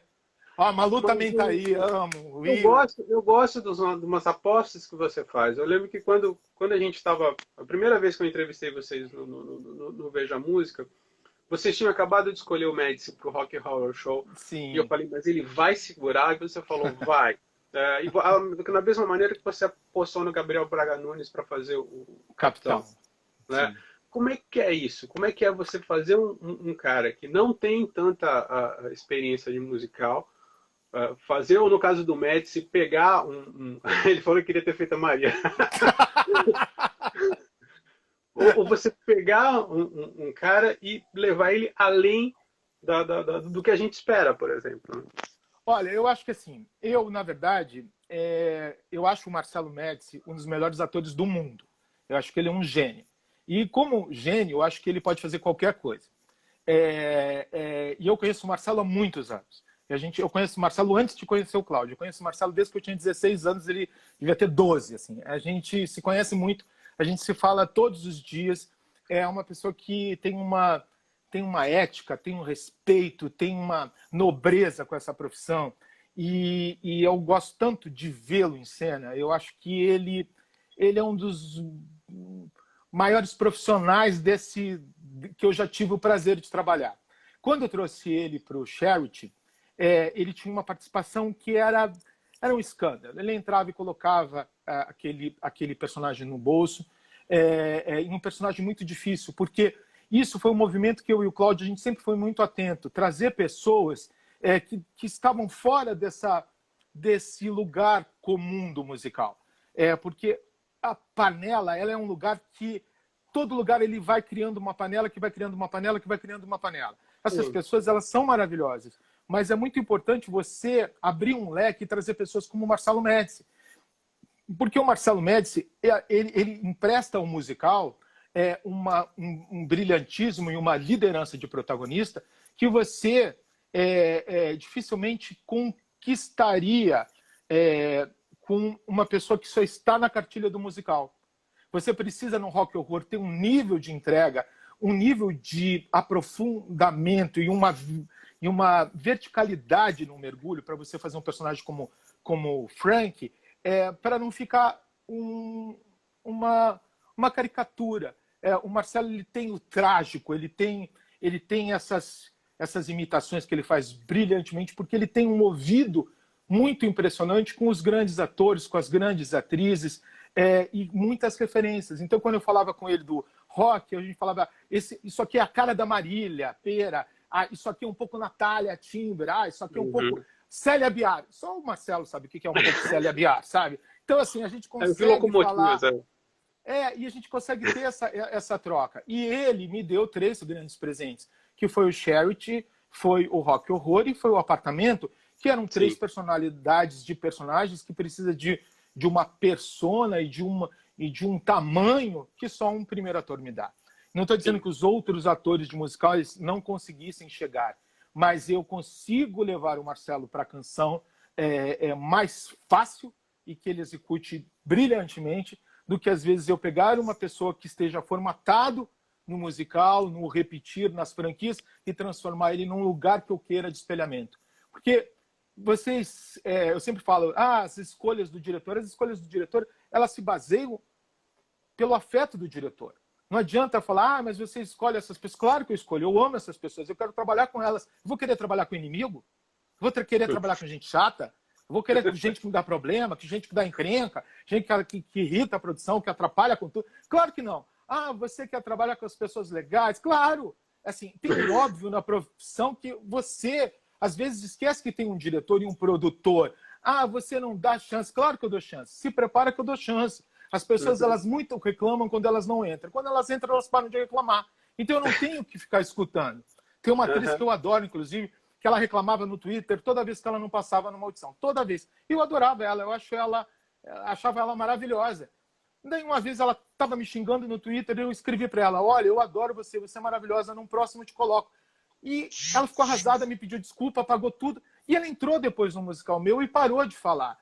Ó, a Malu Mas também tá aí, amo. O eu Will. gosto, eu gosto de umas apostas que você faz. Eu lembro que quando a gente estava. A primeira vez que eu entrevistei vocês no Veja Música, vocês tinham acabado de escolher o Médici para o Rock Horror Show. E eu Sim. falei, mas ele vai segurar? E você falou, vai. Da mesma maneira que você apostou no Gabriel Braga Nunes para fazer o Capitão. Né? Como é que é isso? Como é que é você fazer um cara que não tem tanta experiência de musical, fazer, ou no caso do Médici, pegar ele falou que queria ter feito a Maria. ou você pegar um cara e levar ele além do que a gente espera, por exemplo. Olha, eu acho que assim, na verdade, eu acho o Marcelo Médici um dos melhores atores do mundo. Eu acho que ele é um gênio. E como gênio, eu acho que ele pode fazer qualquer coisa. E eu conheço o Marcelo há muitos anos. Eu conheço o Marcelo antes de conhecer o Cláudio. Eu conheço o Marcelo desde que eu tinha 16 anos, ele devia ter 12. Assim. A gente se conhece muito, a gente se fala todos os dias. É uma pessoa que tem uma ética, tem um respeito, tem uma nobreza com essa profissão. E eu gosto tanto de vê-lo em cena. Eu acho que ele é um dos maiores profissionais que eu já tive o prazer de trabalhar. Quando eu trouxe ele para o Charity, ele tinha uma participação que era um escândalo. Ele entrava e colocava aquele personagem no bolso, e um personagem muito difícil, porque isso foi um movimento que eu e o Cláudio, a gente sempre foi muito atento, trazer pessoas que estavam fora desse lugar comum do musical. Porque a panela, ela é um lugar que todo lugar ele vai criando uma panela, que vai criando uma panela, que vai criando uma panela. Essas pessoas, elas são maravilhosas, mas é muito importante você abrir um leque e trazer pessoas como o Marcelo Médici. Porque o Marcelo Médici, ele empresta ao musical um brilhantismo e uma liderança de protagonista que você dificilmente conquistaria com uma pessoa que só está na cartilha do musical. Você precisa, no rock horror, ter um nível de entrega, um nível de aprofundamento e uma verticalidade no mergulho para você fazer um personagem como Frank, para não ficar uma caricatura. O Marcelo, ele tem o trágico, ele tem essas imitações que ele faz brilhantemente, porque ele tem um ouvido muito impressionante com os grandes atores, com as grandes atrizes, e muitas referências. Então, quando eu falava com ele do rock, a gente falava, isso aqui é a cara da Marília Pêra, isso aqui é um pouco Natália Timber, isso aqui é um pouco Célia Biar. Só o Marcelo sabe o que é um pouco Célia Biar, sabe? Então, assim, a gente consegue falar... e a gente consegue ter essa troca. E ele me deu 3 grandes presentes, que foi o Charity, foi o Rock Horror e foi o Apartamento, que eram 3 personalidades de personagens que precisa de uma persona e de um tamanho que só um primeiro ator me dá. Não estou dizendo que os outros atores de musicais não conseguissem chegar, mas eu consigo levar o Marcelo para a canção mais fácil e que ele execute brilhantemente do que, às vezes, eu pegar uma pessoa que esteja formatado no musical, no repetir, nas franquias, e transformar ele num lugar que eu queira de espelhamento. Porque eu sempre falo, as escolhas do diretor, elas se baseiam pelo afeto do diretor. Não adianta falar, mas você escolhe essas pessoas. Claro que eu escolho, eu amo essas pessoas, eu quero trabalhar com elas. Eu vou querer trabalhar com inimigo? Eu vou querer trabalhar com gente chata? Eu vou querer com gente que me dá problema, gente que dá encrenca, gente que irrita a produção, que atrapalha com tudo? Claro que não. Você quer trabalhar com as pessoas legais? Claro! Assim, tem um óbvio na profissão que você, às vezes, esquece que tem um diretor e um produtor. Você não dá chance. Claro que eu dou chance. Se prepara que eu dou chance. As pessoas, elas muito reclamam quando elas não entram. Quando elas entram, elas param de reclamar. Então eu não tenho que ficar escutando. Tem uma atriz que eu adoro, inclusive, que ela reclamava no Twitter toda vez que ela não passava numa audição. Toda vez. Eu adorava ela, achava ela maravilhosa. Daí uma vez ela estava me xingando no Twitter e eu escrevi para ela, olha, eu adoro você, você é maravilhosa, num próximo eu te coloco. E ela ficou arrasada, me pediu desculpa, apagou tudo. E ela entrou depois no musical meu e parou de falar.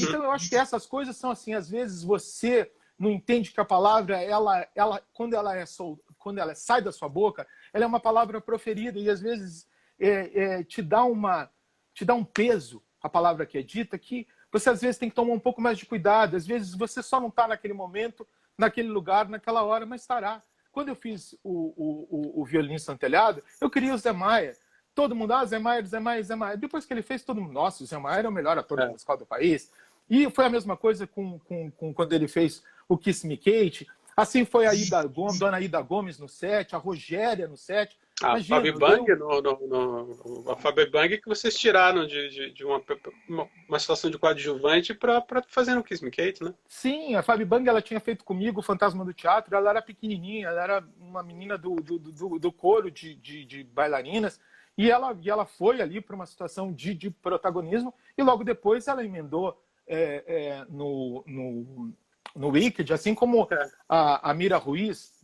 Então eu acho que essas coisas são assim, às vezes você não entende que a palavra, quando ela sai da sua boca, ela é uma palavra proferida e às vezes te dá um peso, a palavra que é dita, que você às vezes tem que tomar um pouco mais de cuidado. Às vezes você só não está naquele momento, naquele lugar, naquela hora, mas estará. Quando eu fiz o Violinista no Telhado, eu queria o Zé Maia. Todo mundo, Zé Maia, Zé Maia, Zé Maia. Depois que ele fez, todo mundo, nossa, o Zé Maia era o melhor ator musical do país. E foi a mesma coisa com quando ele fez o Kiss Me Kate. Assim foi a Dona Ida Gomes no set, a Rogéria no set. A Fabi Bang, a Fabi Bang que vocês tiraram de uma situação de coadjuvante para fazer no Kiss Me Kate, né? Sim, a Fabi Bang, ela tinha feito comigo o Fantasma do Teatro. Ela era pequenininha, ela era uma menina do coro de bailarinas. E ela foi ali para uma situação de protagonismo. E logo depois ela emendou no Wicked, assim como a Mira Ruiz,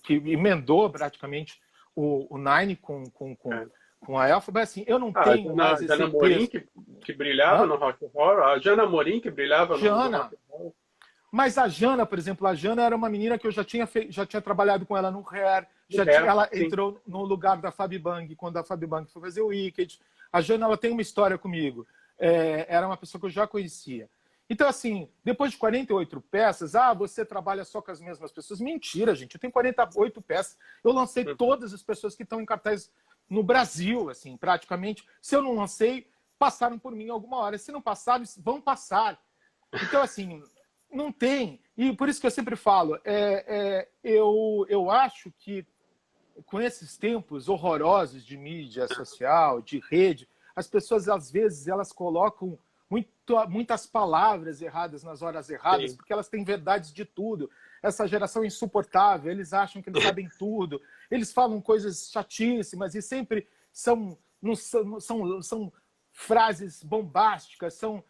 que emendou praticamente o Nine com a Elfa. Mas assim, eu não tenho mais esse Jana Morim, que brilhava no Rock Horror. A Jana Morim, que brilhava no Rock Horror. Mas a Jana, por exemplo, a Jana era uma menina que eu já tinha trabalhado com ela no Hair. Ela entrou no lugar da Fabi Bang quando a Fabi Bang foi fazer o Wicked. A Jana, ela tem uma história comigo. Era uma pessoa que eu já conhecia. Então, assim, depois de 48 peças, você trabalha só com as mesmas pessoas. Mentira, gente. Eu tenho 48 peças. Eu lancei todas as pessoas que estão em cartaz no Brasil, assim, praticamente. Se eu não lancei, passaram por mim alguma hora. Se não passaram, vão passar. Então, assim, não tem. E por isso que eu sempre falo, eu acho que com esses tempos horrorosos de mídia social, de rede, as pessoas, às vezes, elas colocam muitas palavras erradas nas horas erradas, porque elas têm verdades de tudo. Essa geração é insuportável, eles acham que eles sabem tudo, eles falam coisas chatíssimas e sempre são frases bombásticas, são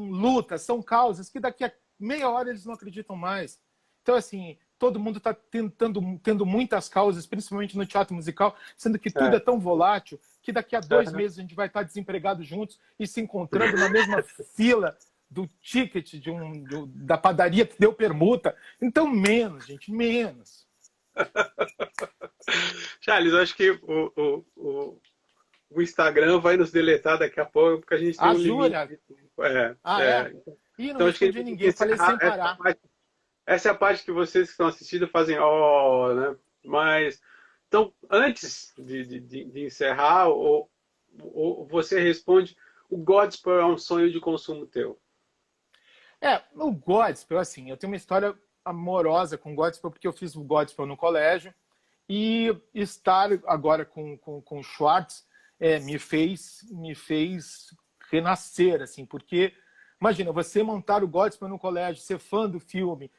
lutas, são causas que daqui a meia hora eles não acreditam mais. Então, assim, todo mundo está tendo muitas causas, principalmente no teatro musical, sendo que tudo é tão volátil que daqui a 2 meses a gente vai estar desempregado juntos e se encontrando na mesma fila do ticket da padaria que deu permuta. Então, menos, gente, menos. Charles, acho que o Instagram vai nos deletar daqui a pouco, porque a gente tem um limite. Ih, não respondi ninguém, falei sem parar. Essa é a parte que vocês que estão assistindo fazem, né? Mas, então, antes de encerrar, ou você responde, o Godspell é um sonho de consumo teu? O Godspell, assim, eu tenho uma história amorosa com o Godspell, porque eu fiz o Godspell no colégio, e estar agora com o Schwartz me fez renascer, assim, porque, imagina, você montar o Godspell no colégio, ser fã do filme,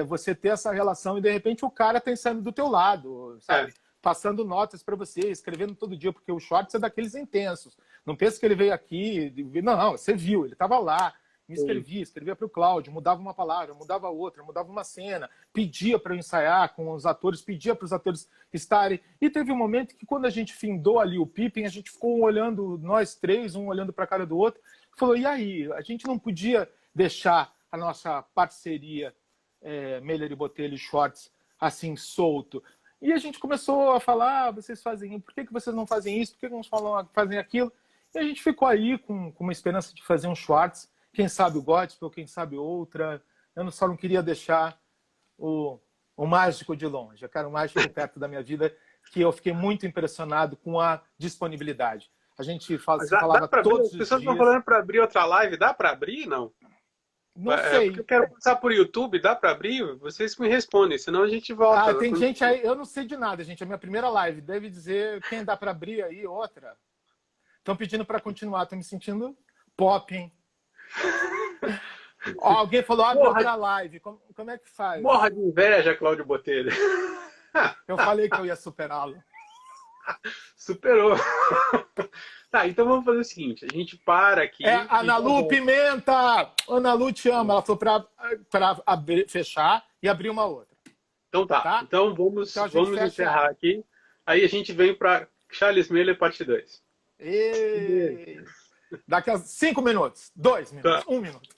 você ter essa relação e de repente o cara está saindo do teu lado, sabe? Passando notas para você, escrevendo todo dia, porque o Schwartz é daqueles intensos. Não pensa que ele veio aqui... Não, você viu, ele estava lá, me escrevia para o Cláudio, mudava uma palavra, mudava outra, mudava uma cena, pedia para eu ensaiar com os atores, pedia para os atores estarem. E teve um momento que quando a gente findou ali o Pippin, a gente ficou olhando, nós três, um olhando para a cara do outro, falou, e aí? A gente não podia deixar a nossa parceria Meller e Botelho e Schwartz assim solto. E a gente começou a falar, vocês fazem, por que vocês não fazem isso? Por que não fazem aquilo? E a gente ficou aí com uma esperança de fazer um Schwartz, quem sabe o Godspell, quem sabe outra. Eu só não queria deixar o mágico de longe. Eu quero o mágico perto da minha vida, que eu fiquei muito impressionado com a disponibilidade. A gente falava todos os dias. As pessoas estão falando para abrir outra live. Dá para abrir, não? Não sei. Porque eu quero passar por YouTube, dá para abrir? Vocês me respondem, senão a gente volta. Tem gente aí, eu não sei de nada, gente. É a minha primeira live. Deve dizer quem dá para abrir aí, outra. Estão pedindo para continuar. Estou me sentindo pop, hein? Ó, alguém falou, abre Morra, outra live. Como é que faz? morra de inveja, Cláudio Botelho. Eu falei que eu ia superá-lo. Superou. Tá, então vamos fazer o seguinte, a gente para aqui... É, Ana Lu Pimenta! Ana Lu te ama. Ela falou para fechar e abrir uma outra. Então tá. Então vamos encerrar aqui. Aí a gente vem para Charles Miller, parte 2. Daqui a 5 minutos, 2 minutos, Tá. 1 minuto.